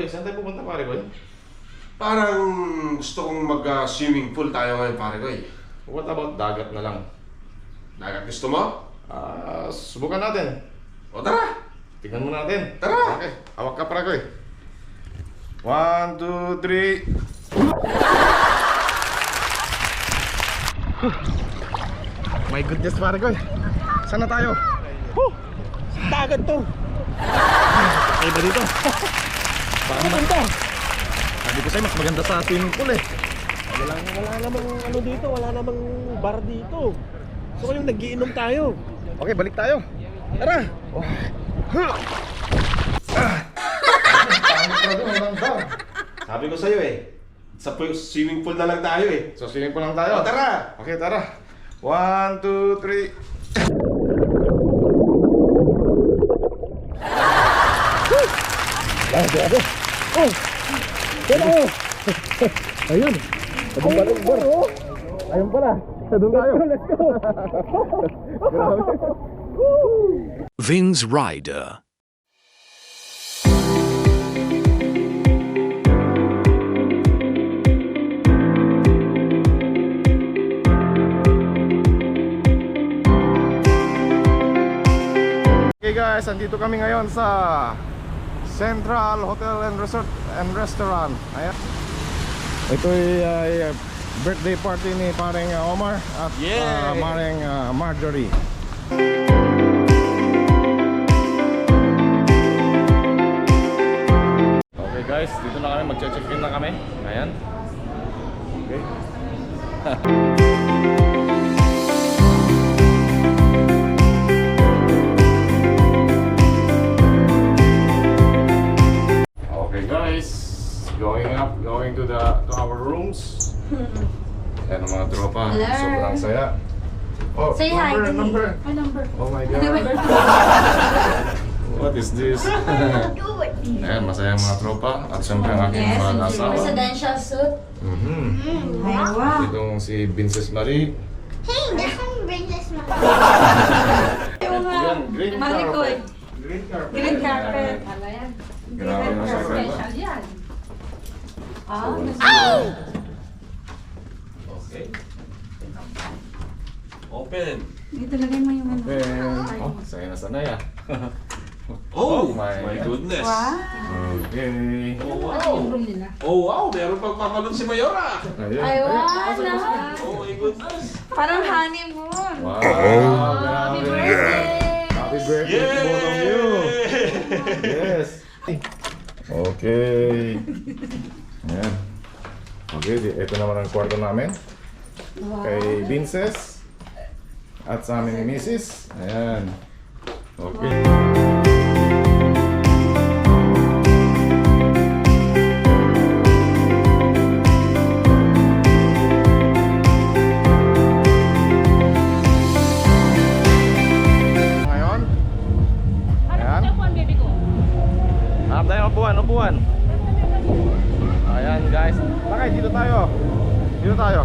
Saan tayo pupunta pare ko? Parang gusto kong mag-swimming pool tayo ngayon, pare ko eh. What about dagat na lang? Dagat gusto mo? Subukan natin. O tara! Tingnan mo natin. Tara! Okay, hawak ka pare ko eh. 1, 2, 3. My goodness pare ko eh. Saan na tayo? Dagat to. Ay ba dito? Baka maganda. Sabi ko sa'yo, mas maganda sa swimming pool eh. Wala namang ano dito, wala namang bar dito. So yung nagiinom tayo. Okay, balik tayo. Tara! Sabi ko sa'yo eh, sa swimming pool na lang tayo eh. So swimming pool lang tayo. O tara! Okay, tara. 1, 2, 3. Ayun. Ayun pala. Doon tayo. Let's go. Grabe. Vince Rider. Okay guys, andito kami ngayon sa Central Hotel and Resort and Restaurant. Ayan. Ito ay birthday party ni paring Omar at paring Marjorie. Okay guys, dito na kami, magche-check-in na kami. Ayan. Okay. Okay guys, going to our rooms. Ayan ang mga tropa, Hello. sobrang saya. Oh, Say hi to me. number. Ay, number. Oh my god. What is this? Ayan, masaya mga tropa. At syempre ang aking Yes, mga asawa. presidential suit. Ay, wow. Itong si Princess Marie. Hey, this one brings us my. Yung Yan, green Malikoy. carpet. Green carpet. Green carpet. Ano yan? Grabe na sa Special yan. Ah, Okay. Open. dito lagay mo yung ano. Oh, saya na sanay ah. Oh, my goodness. Wow. Okay. Oh Ano wow. yung room nila? Oh wow, meron pang papalon si Mayora. Ayun. Ay, wow. Oh my goodness. Parang honeymoon. Wow, Happy grabe. birthday. Happy birthday to both of you. Yes. Okay. Ayan. Okay, ito naman ang kwarto namin. Kay Vinces. At sa amin ni Mrs. Ayan. Okay. Ngayon. Ayan. Hanap tayo ng upuan. Ayan guys. Bakit dito tayo? Dito tayo.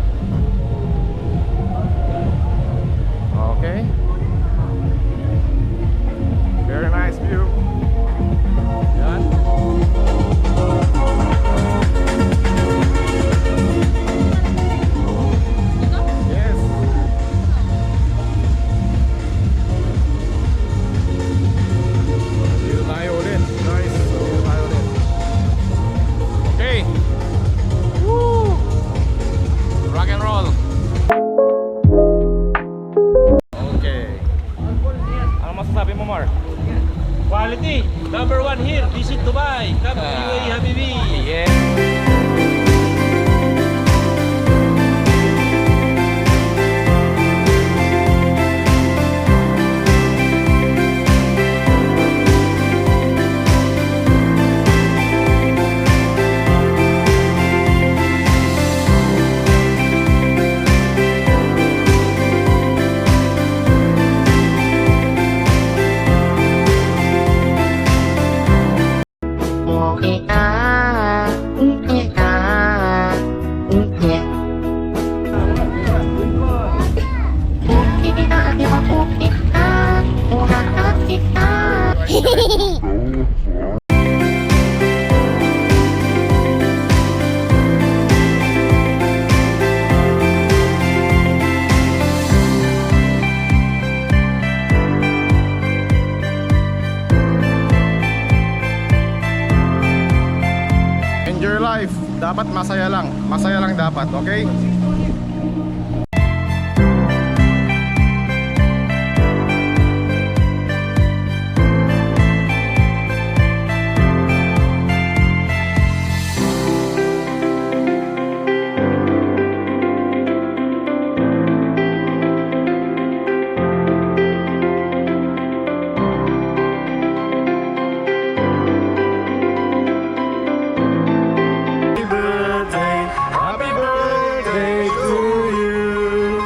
Okay. Very nice view. Ayan. Yes. Dito tayo ulit, guys. Dito tayo ulit. Okay. Woo! Rock and roll. Okay. Ano masasabi mo, Mar? Quality. Number 1 here. Visit Dubai. Come to UAE, Habibi. Yeah. Walking out. life, dapat masaya lang. Masaya lang dapat, okay? Happy birthday to you.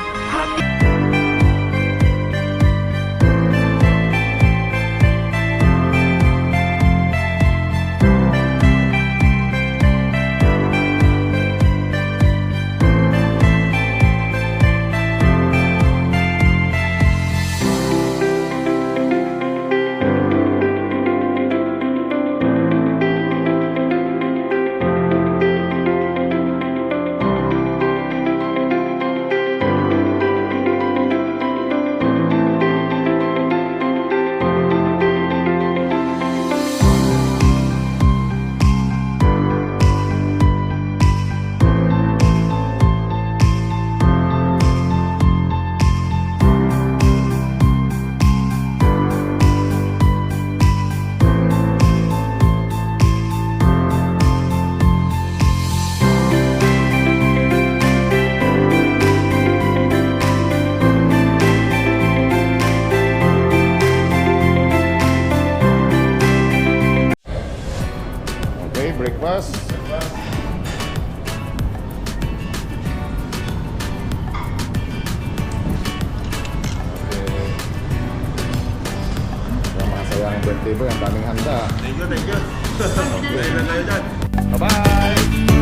Okay, breakfast. Okay. Masaya ang birthday boy, ang daming handa. Thank you. Thank you. Tayo na tayo dyan. Bye-bye!